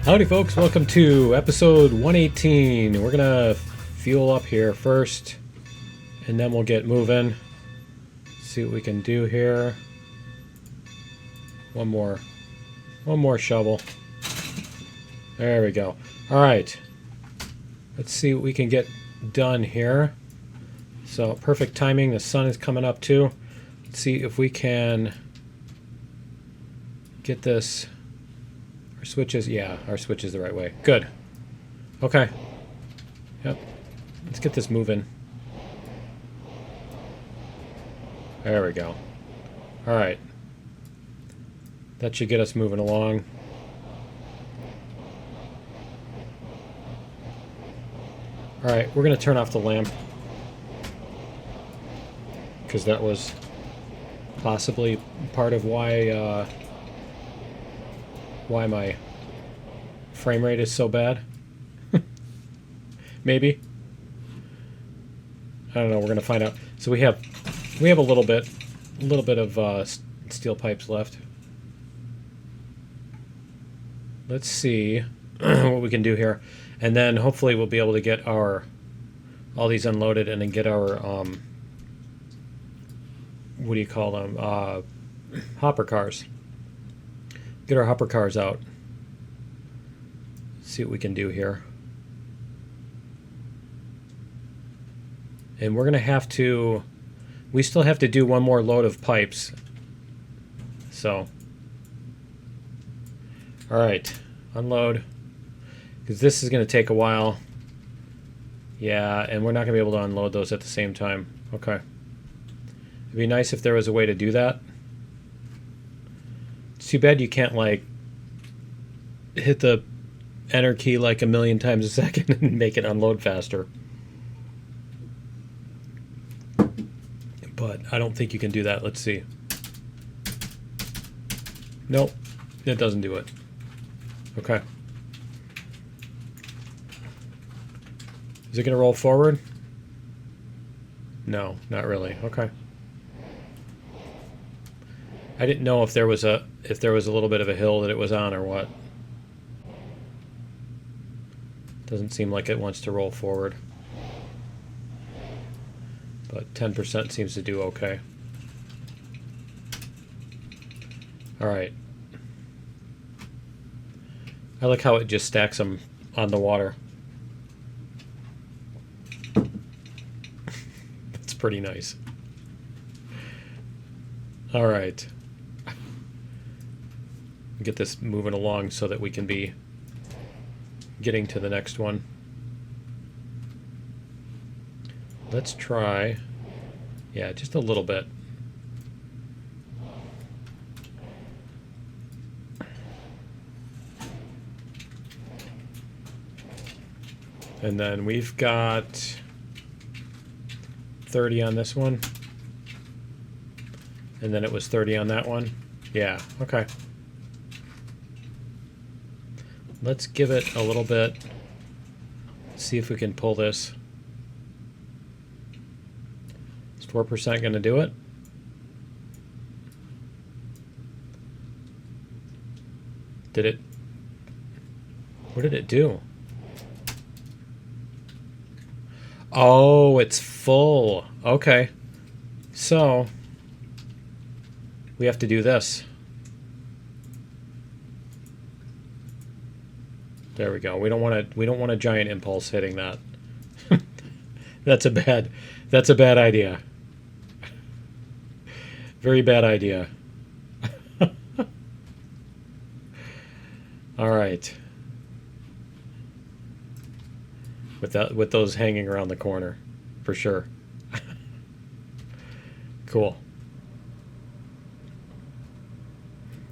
Howdy folks, welcome to episode 118. We're gonna fuel up here first and then we'll get moving. See what we can do here. One more shovel. There we go. Alright. Let's see what we can get done here. So perfect timing, the sun is coming up too. Let's see if we can get this. Our switch is, yeah, our switch is the right way. Good. Okay. Yep. Let's get this moving. There we go. Alright. That should get us moving along. Alright, we're going to turn off the lamp. Because that was possibly part of why my frame rate is so bad. Maybe. I don't know, we're going to find out. So we have a little bit of steel pipes left. Let's see what we can do here. And then hopefully we'll be able to get all these unloaded and then get our what do you call them? Hopper cars. Get our hopper cars out. See what we can do here. And we're going to have to... We still have to do one more load of pipes. So. Alright. Unload. Because this is going to take a while. Yeah, and we're not going to be able to unload those at the same time. Okay. It'd be nice if there was a way to do that. It's too bad you can't, like, hit the enter key like a million times a second and make it unload faster. But I don't think you can do that. Let's see. Nope. It doesn't do it. Okay. Is it going to roll forward? No, not really. Okay. I didn't know if there was a little bit of a hill that it was on or what. Doesn't seem like it wants to roll forward. But 10% seems to do okay. Alright. I like how it just stacks them on the water. That's pretty nice. Alright. Get this moving along so that we can be getting to the next one. Let's try, yeah, just a little bit. And then we've got 30 on this one. And then it was 30 on that one. Yeah, okay. Let's give it a little bit. See if we can pull this. Is 4% going to do it? Did it? What did it do? Oh, it's full. Okay. So we have to do this. There we go. We don't want a giant impulse hitting that. That's a bad idea. Very bad idea. All right. With those hanging around the corner, for sure. Cool.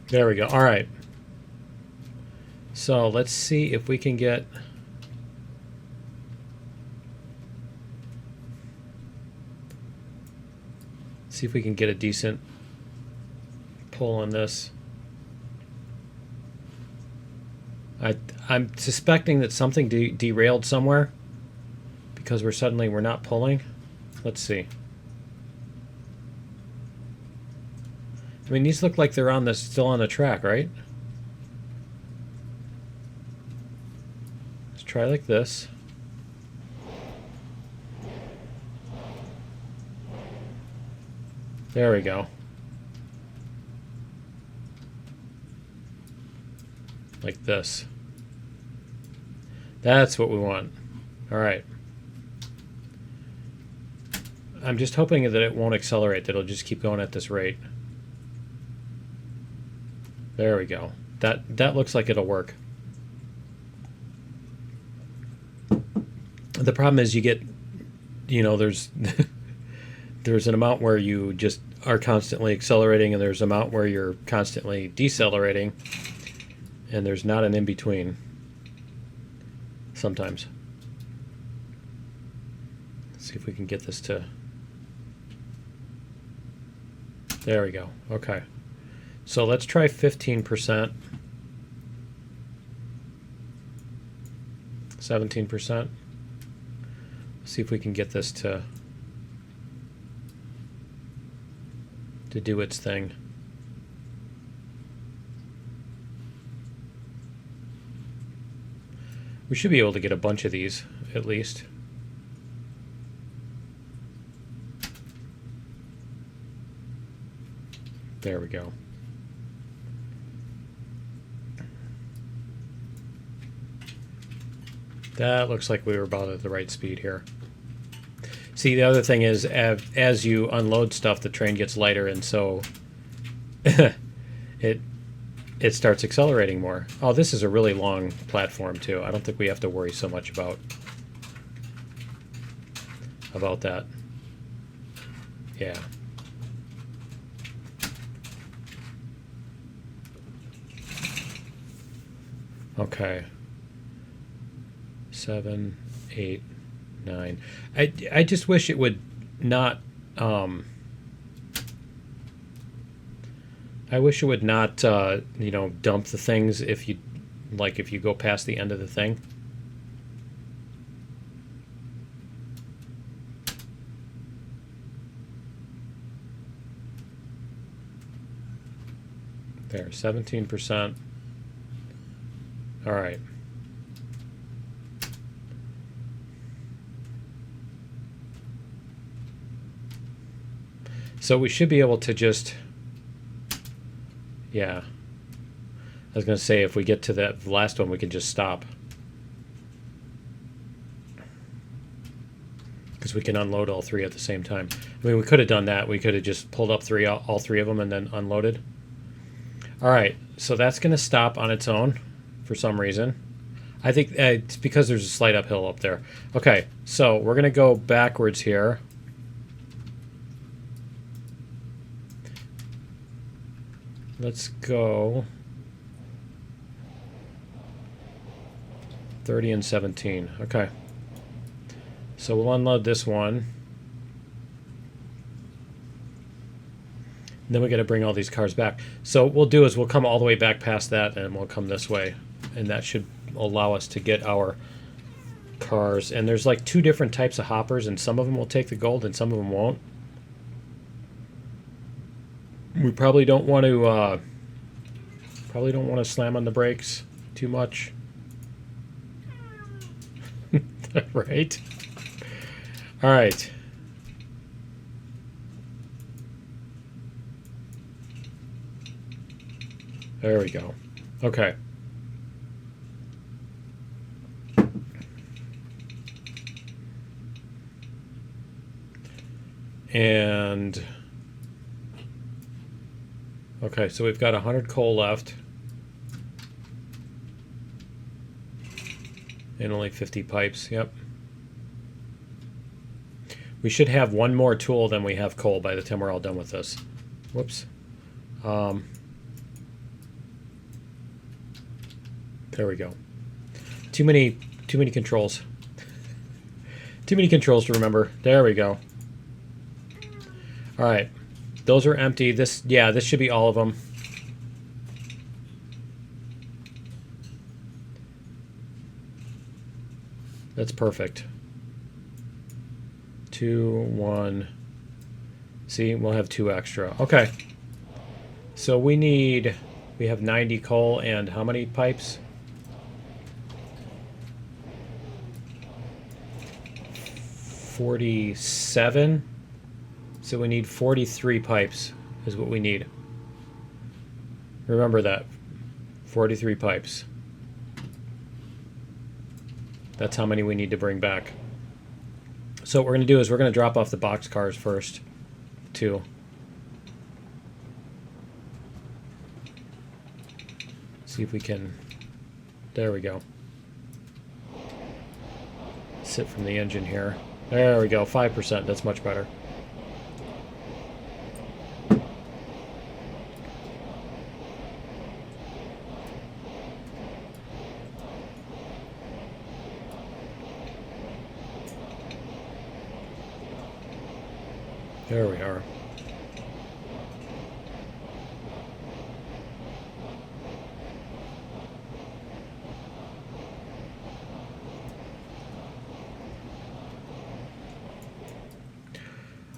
There we go. All right. So let's see if we can get... See if we can get a decent pull on this. I'm suspecting that something derailed somewhere because we're not pulling. Let's see. I mean, these look like they're still on the track, right? Let's try like this. There we go. Like this. That's what we want. All right. I'm just hoping that it won't accelerate, that it'll just keep going at this rate. There we go. That looks like it'll work. The problem is you get, you know, there's there's an amount where you just are constantly accelerating, and there's an amount where you're constantly decelerating, and there's not an in-between sometimes. Let's see if we can get this to... There we go. Okay. So let's try 15%. 17%. See if we can get this to do its thing. We should be able to get a bunch of these, at least. There we go. That looks like we were about at the right speed here. See, the other thing is, as you unload stuff, the train gets lighter, and so it starts accelerating more. Oh, this is a really long platform, too. I don't think we have to worry so much about that. Yeah. Okay. 7, 8, 9. I just wish it would not. I wish it would not. You know, dump the things if you go past the end of the thing. There, 17%. All right. So we should be able to just, yeah. I was going to say, if we get to that last one, we can just stop. Because we can unload all three at the same time. I mean, we could have done that. We could have just pulled up all three of them and then unloaded. All right, so that's going to stop on its own for some reason. I think it's because there's a slight uphill up there. Okay, so we're going to go backwards here. Let's go 30 and 17. Okay. So we'll unload this one. And then we got to bring all these cars back. So what we'll do is we'll come all the way back past that, and we'll come this way. And that should allow us to get our cars. And there's like 2 different types of hoppers, and some of them will take the gold and some of them won't. We probably don't want to slam on the brakes too much. Right? All right. There we go. Okay. And okay, so we've got 100 coal left. And only 50 pipes, yep. We should have one more tool than we have coal by the time we're all done with this. Whoops. There we go. Too many controls. Too many controls to remember. There we go. All right. Those are empty. This should be all of them. That's perfect. 2, 1. See, we'll have 2 extra. Okay. So we have 90 coal and how many pipes? 47. So we need 43 pipes is what we need. Remember that. 43 pipes. That's how many we need to bring back. So what we're going to do is we're going to drop off the box cars first, too. See if we can... There we go. Sit from the engine here. There we go, 5%. That's much better. There we are.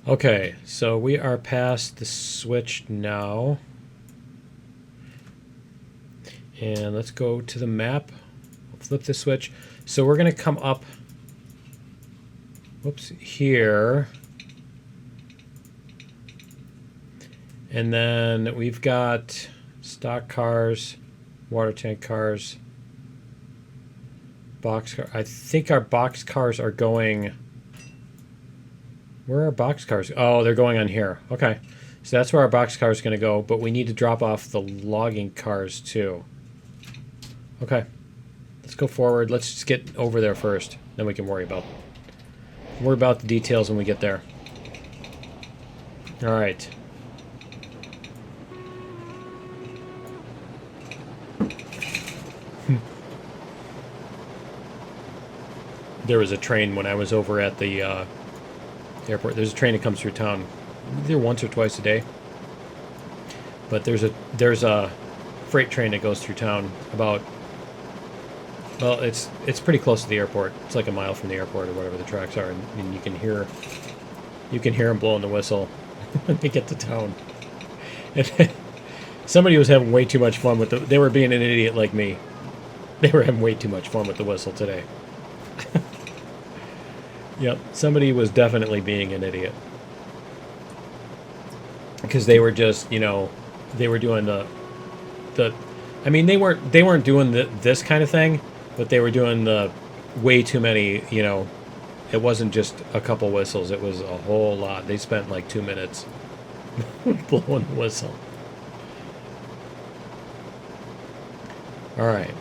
Okay, so we are past the switch now. And let's go to the map. Flip the switch. So we're going to come up, whoops, here. And then we've got stock cars, water tank cars, box car. I think our box cars are going... Where are box cars? Oh, they're going on here. Okay. So that's where our box car is going to go, but we need to drop off the logging cars too. Okay. Let's go forward. Let's just get over there first. Then we can worry about the details when we get there. All right. There was a train when I was over at the airport. There's a train that comes through town either once or twice a day. But there's a freight train that goes through town about, well, it's pretty close to the airport. It's like a mile from the airport or whatever the tracks are, and you can hear them blowing the whistle when they get to town. And somebody was having way too much fun with they were being an idiot like me. They were having way too much fun with the whistle today. Yep, somebody was definitely being an idiot. Because they were just, you know, they were doing the I mean, they weren't doing this kind of thing, but they were doing the way too many, you know, it wasn't just a couple whistles, it was a whole lot. They spent like 2 minutes blowing the whistle. All right.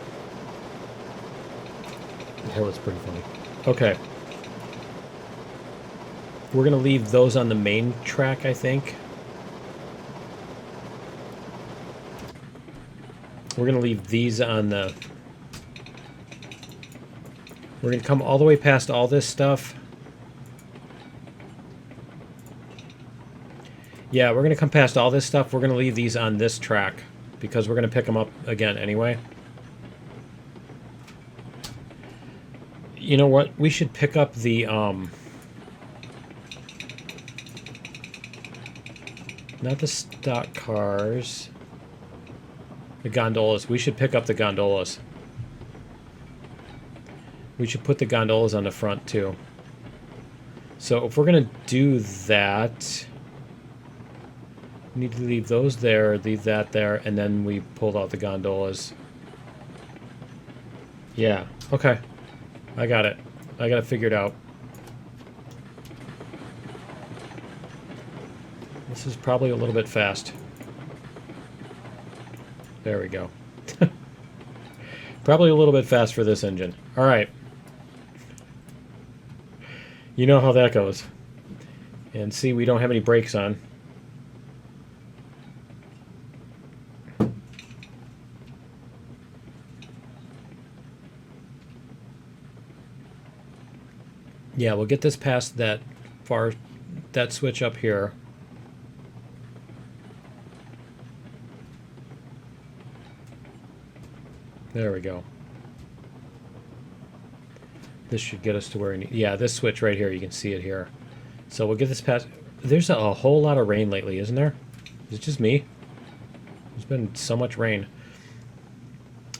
That was pretty funny. Okay. We're going to leave those on the main track, I think. We're going to leave these on the... We're going to come all the way past all this stuff. Yeah, we're going to come past all this stuff. We're going to leave these on this track because we're going to pick them up again anyway. You know what? We should pick up the... Not the stock cars. The gondolas. We should pick up the gondolas. We should put the gondolas on the front too. So if we're going to do that, we need to leave those there, leave that there, and then we pulled out the gondolas. Yeah, okay. I got it. I got it figured out. This is probably a little bit fast. There we go. Probably a little bit fast for this engine. All right. You know how that goes. And see, we don't have any brakes on. Yeah, we'll get this past that switch up here. There we go. This should get us to where we need... Yeah, this switch right here, you can see it here. So we'll get this past... There's a whole lot of rain lately, isn't there? Is it just me? There's been so much rain.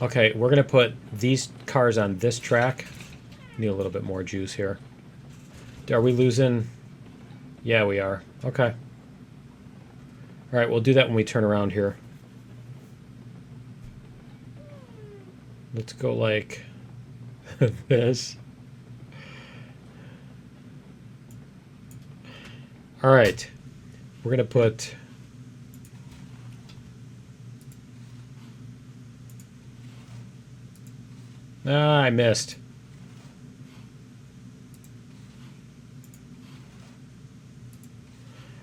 Okay, we're going to put these cars on this track. Need a little bit more juice here. Are we losing? Yeah, we are. Okay. All right, we'll do that when we turn around here. Let's go like this. All right. We're going to put... Ah, I missed.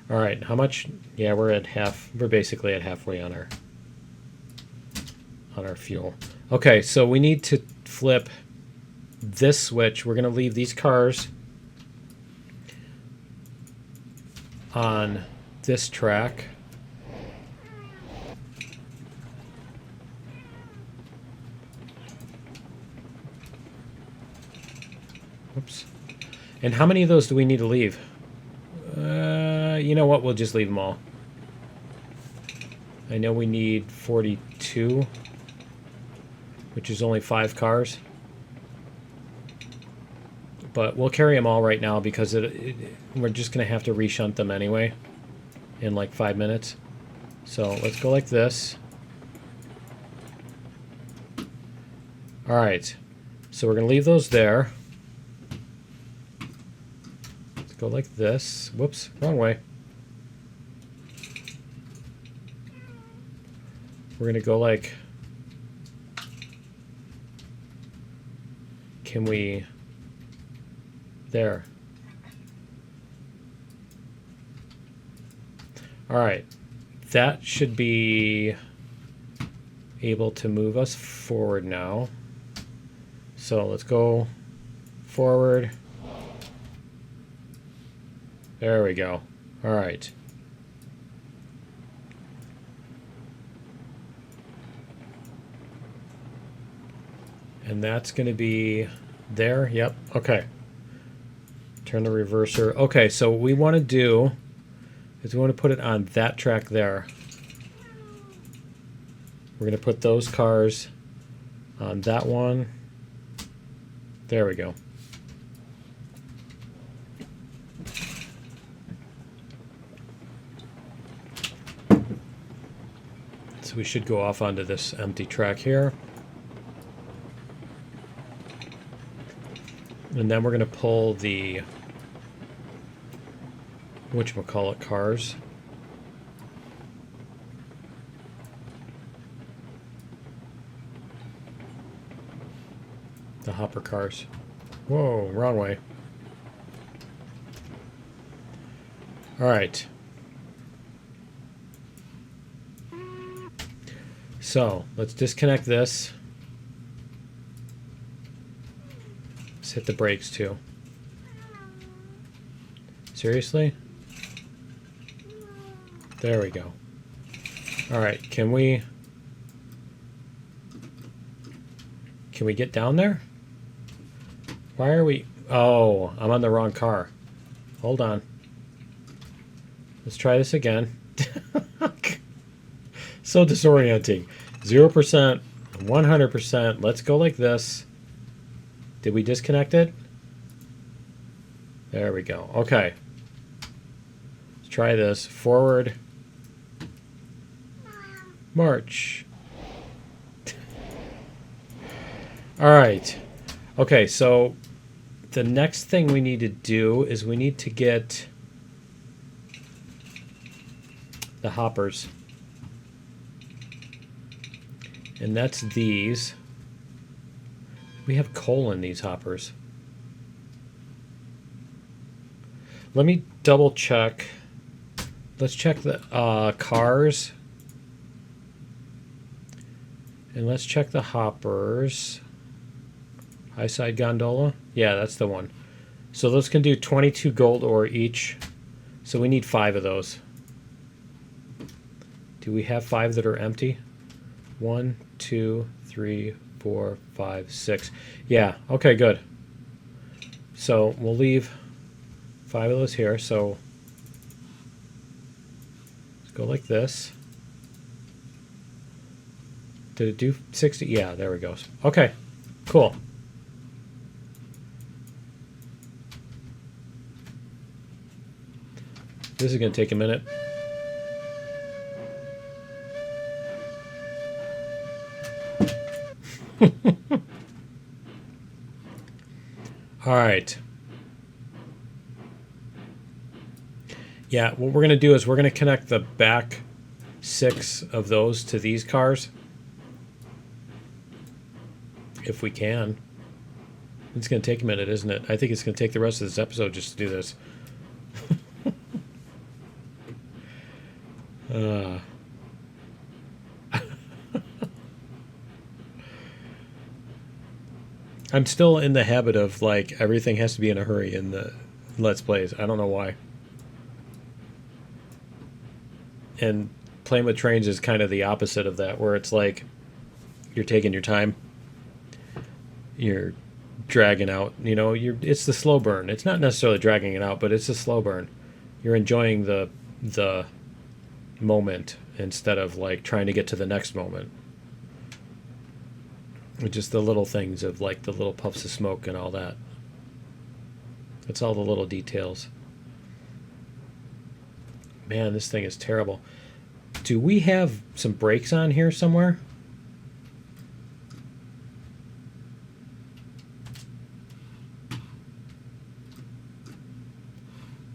All right, how much? Yeah, we're at half. We're basically at halfway on our fuel. Okay, so we need to flip this switch. We're going to leave these cars on this track. Oops. And how many of those do we need to leave? You know what? We'll just leave them all. I know we need 42, which is only 5 cars. But we'll carry them all right now because we're just going to have to reshunt them anyway in like 5 minutes. So let's go like this. All right. So we're going to leave those there. Let's go like this. Whoops, wrong way. We're going to go like... Can we... There. All right. That should be able to move us forward now. So let's go forward. There we go. All right. And that's going to be there. Yep. Okay. Turn the reverser. Okay, so what we want to do is we want to put it on that track there. We're going to put those cars on that one. There we go. So we should go off onto this empty track here. And then we're going to pull the whatchamacallit cars. The hopper cars. Whoa, wrong way. All right. So let's disconnect this. Let's hit the brakes too. Seriously? There we go. All right, can we get down there? Why are we... Oh, I'm on the wrong car. Hold on. Let's try this again. So disorienting. 0%, 100%. Let's go like this. Did we disconnect it? There we go. Okay. Let's try this. Forward. March. All right. Okay, so the next thing we need to do is we need to get the hoppers. And that's these. We have coal in these hoppers. Let me double check. Let's check the cars. And let's check the hoppers. High side gondola. Yeah, that's the one. So those can do 22 gold ore each. So we need 5 of those. Do we have 5 that are empty? 1, 2, 3, 4, 5, 6. Yeah, okay, good. So we'll leave 5 of those here. So let's go like this. Did it do 60? Yeah, there we go. Okay, cool. This is going to take a minute. All right. Yeah, what we're going to do is we're going to connect the back 6 of those to these cars. If we can. It's going to take a minute, isn't it? I think it's going to take the rest of this episode just to do this. I'm still in the habit of, like, everything has to be in a hurry in the Let's Plays. I don't know why. And playing with trains is kind of the opposite of that, where it's like you're taking your time. You're dragging out, you know, it's the slow burn. It's not necessarily dragging it out, but it's a slow burn. You're enjoying the moment instead of like trying to get to the next moment. Just the little things of like the little puffs of smoke and all that. It's all the little details. Man, this thing is terrible. Do we have some brakes on here somewhere?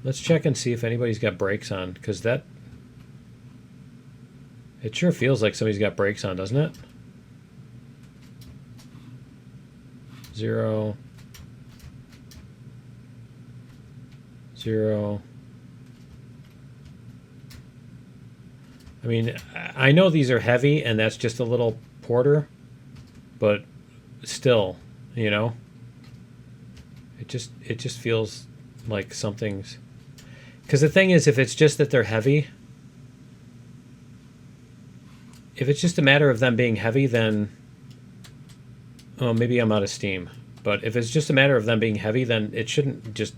Let's check and see if anybody's got brakes on, because that... It sure feels like somebody's got brakes on, doesn't it? 0. 0. I mean, I know these are heavy, and that's just a little porter, but still, you know? It just feels like something's... Because the thing is, if it's just that they're heavy, if it's just a matter of them being heavy, then, oh, maybe I'm out of steam. But if it's just a matter of them being heavy, then it shouldn't just,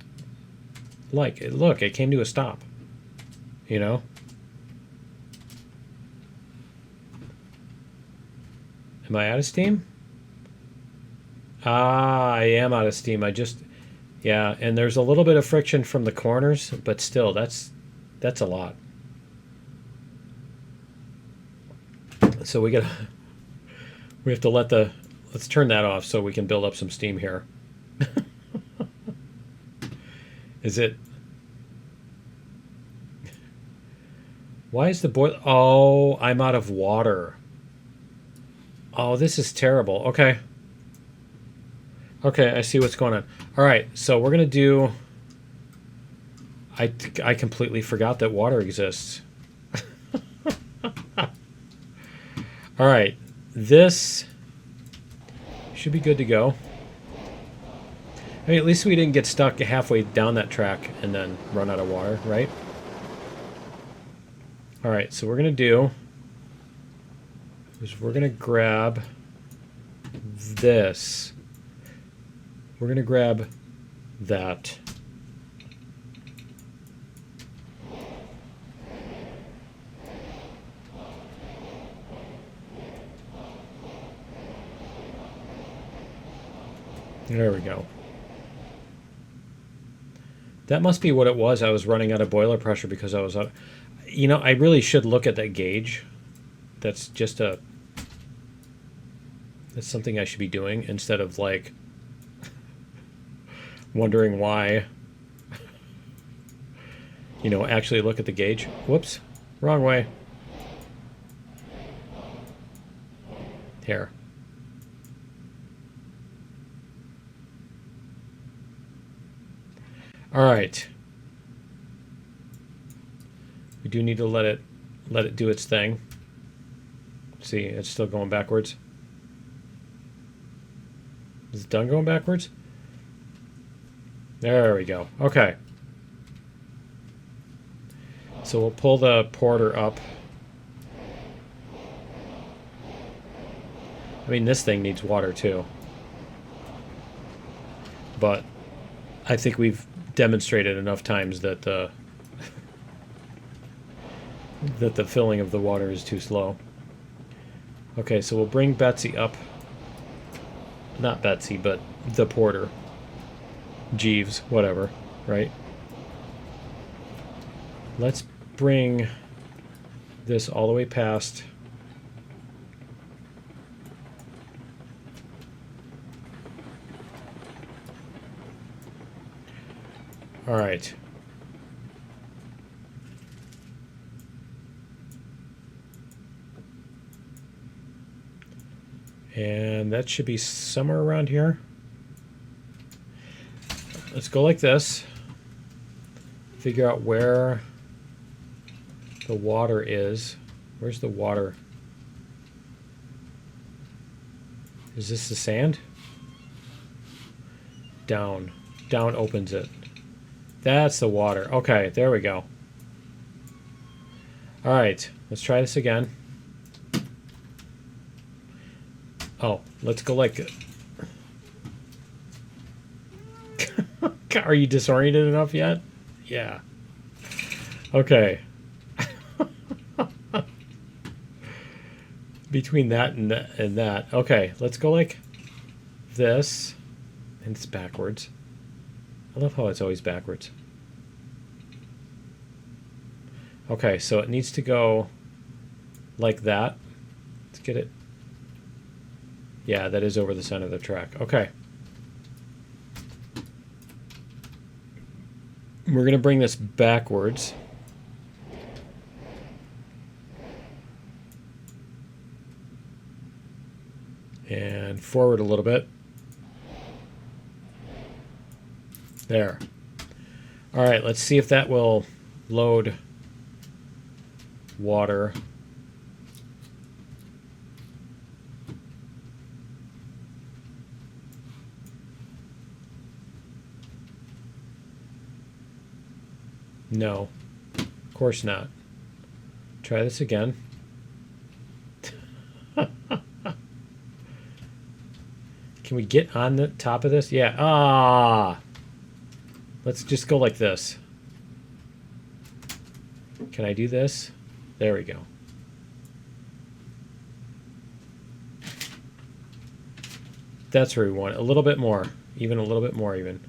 like, look, it came to a stop, you know? Am I out of steam? Ah, I am out of steam. I just... Yeah, and there's a little bit of friction from the corners, but still, that's a lot. So we have to let's turn that off so we can build up some steam here. Is it? Why is the boiler? Oh, I'm out of water. Oh, this is terrible. Okay. Okay, I see what's going on. All right, so we're going to do... I completely forgot that water exists. All right, this should be good to go. I mean, at least we didn't get stuck halfway down that track and then run out of water, right? All right, so we're going to do is we're going to grab this. We're going to grab that. There we go. That must be what it was. I was running out of boiler pressure because I was out. You know, I really should look at that gauge. That's just a... That's something I should be doing instead of, like... wondering why, you know, actually look at the gauge. Whoops, wrong way. Here. All right. We do need to let it do its thing. See, it's still going backwards. Is it done going backwards? There we go. Okay. So we'll pull the porter up. I mean, this thing needs water too. But I think we've demonstrated enough times that the that the filling of the water is too slow. Okay, so we'll bring Betsy up. Not Betsy, but the porter. Jeeves, whatever, right? Let's bring this all the way past. All right. And that should be somewhere around here. Let's go like this. Figure out where the water is. Where's the water? Is this the sand? Down. Down opens it. That's the water. Okay, there we go. All right, let's try this again. Oh, let's go like it. Are you disoriented enough yet? Yeah. Okay. Between that and that. Okay, let's go like this. And it's backwards. I love how it's always backwards. Okay, so it needs to go like that. Let's get it. Yeah, that is over the center of the track. Okay. We're going to bring this backwards. And forward a little bit. There. All right, let's see if that will load water. No, of course not. Try this again. Can we get on the top of this? Yeah. Ah. Let's just go like this. Can I do this? There we go. That's where we want it. A little bit more. Even a little bit more even.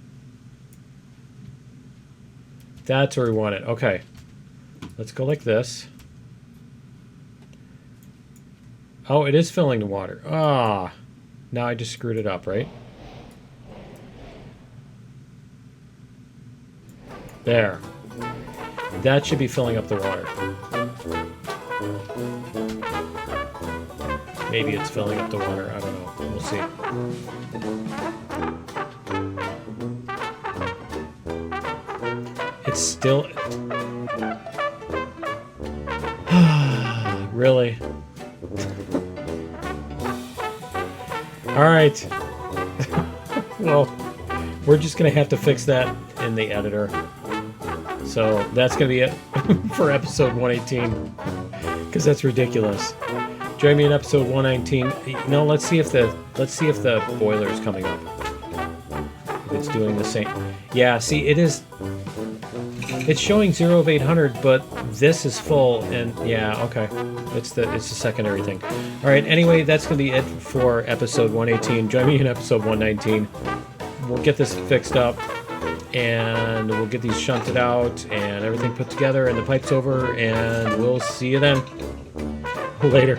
That's where we want it. Okay. Let's go like this. Oh, it is filling the water. Ah. Now I just screwed it up, right? There. That should be filling up the water. Maybe it's filling up the water. I don't know. We'll see. It's still... Really? All right. Well, we're just going to have to fix that in the editor. So that's going to be it for episode 118, because that's ridiculous. Join me in episode 119. No, let's see if the boiler is coming up. If it's doing the same. Yeah, see, it's showing 0 of 800, but this is full, and yeah, okay. It's the secondary thing. All right, anyway, that's going to be it for episode 118. Join me in episode 119. We'll get this fixed up, and we'll get these shunted out and everything put together, and the pipe's over, and we'll see you then. Later.